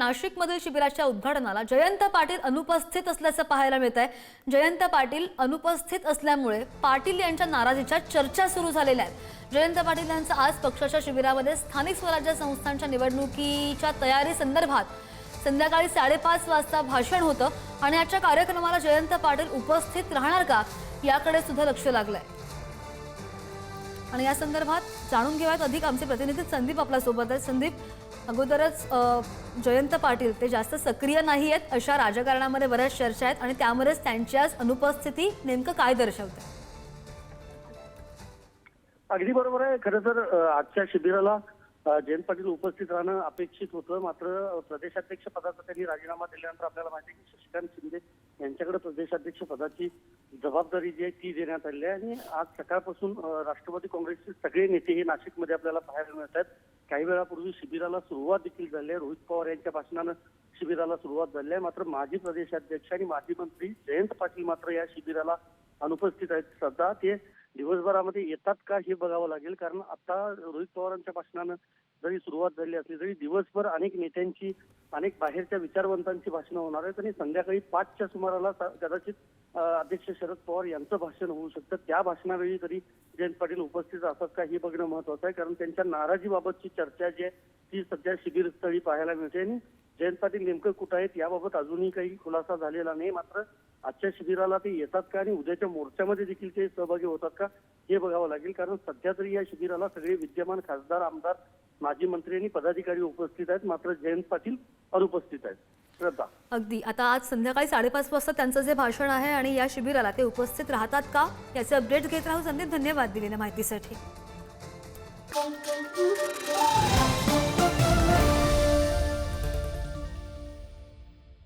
नाशिकमधील शिबिराच्या उद्घाटनाला जयंत पाटील अनुपस्थित असल्याचं पाहायला मिळत आहे। जयंत पाटील अनुपस्थित असल्यामुळे पाटील यांच्या नाराजीच्या चर्चा सुरू झालेल्या आहेत। जयंत पाटील यांचं आज पक्षाच्या शिबिरामध्ये स्थानिक स्वराज्य संस्थांच्या निवडणुकीच्या तयारी संदर्भात संध्याकाळी 5:30 वाजता भाषण होतं आणि आजच्या कार्यक्रमाला जयंत पाटील उपस्थित राहणार का याकडे सुद्धा लक्ष लागलंय। आणि या संदर्भात जाणून घेऊयात अधिक आमचे प्रतिनिधी संदीप आपल्या सोबत आहेत। संदीप, अगोदरच जयंत पाटील ते जास्त सक्रिय नाही आहेत अशा राजकारणामध्ये बऱ्याच चर्चा आहेत आणि त्यामुळेच त्यांची आज अनुपस्थिती नेमकं काय दर्शवते? अगदी बरोबर आहे। खरं तर आजच्या शिबिराला जयंत पाटील उपस्थित राहणं अपेक्षित होतं, मात्र प्रदेशाध्यक्ष पदाचा त्यांनी राजीनामा दिल्यानंतर आपल्याला माहिती आहे की शशिकांत शिंदे यांच्याकडे प्रदेशाध्यक्ष पदाची जबाबदारी जी आहे ती देण्यात आली आहे आणि आज सकाळपासून राष्ट्रवादी काँग्रेसचे सगळे नेते हे नाशिकमध्ये आपल्याला पाहायला मिळत आहेत। काही वेळापूर्वी शिबिराला सुरुवात देखील झाली आहे। रोहित पवार यांच्या भाषणानं शिबिराला सुरुवात झाली आहे, मात्र माजी प्रदेशाध्यक्ष आणि माजी मंत्री जयंत पाटील मात्र या शिबिराला अनुपस्थित आहेत। सध्या ते दिवसभरामध्ये येतात का हे बघावं लागेल, कारण आता रोहित पवारांच्या भाषणानं जरी सुरुवात झाली असली तरी दिवसभर अनेक नेत्यांची, अनेक बाहेरच्या विचारवंतांची भाषणं होणार आहेत आणि संध्याकाळी 5च्या सुमाराला कदाचित अध्यक्ष शरद पवार यांचं भाषण होऊ शकतं। त्या भाषणावेळी तरी जयंत पाटील उपस्थित असतात का हे बघणं महत्वाचं आहे, कारण त्यांच्या नाराजीबाबतची चर्चा जी आहे ती सध्या शिबिरस्थळी पाहायला मिळते आणि जयंत पाटील नेमकं कुठं आहेत याबाबत अजूनही काही खुलासा झालेला नाही। मात्र आजच्या शिबिराला ते येतात का आणि उद्याच्या मोर्चामध्ये देखील ते सहभागी होतात का हे बघावं लागेल, कारण सध्या तरी या शिबिराला सगळे विद्यमान खासदार, आमदार, माजी मंत्री आणि पदाधिकारी उपस्थित आहेत, मात्र जयंत पाटील अनुपस्थित आहेत। श्रद्धा, अगदी आता आज संध्याकाळी 5:30 वाजता त्यांचं जे भाषण आहे आणि या शिबिराला ते उपस्थित राहतात का याचे अपडेट घेत राहू। संदीप, धन्यवाद दिलेल्या माहितीसाठी।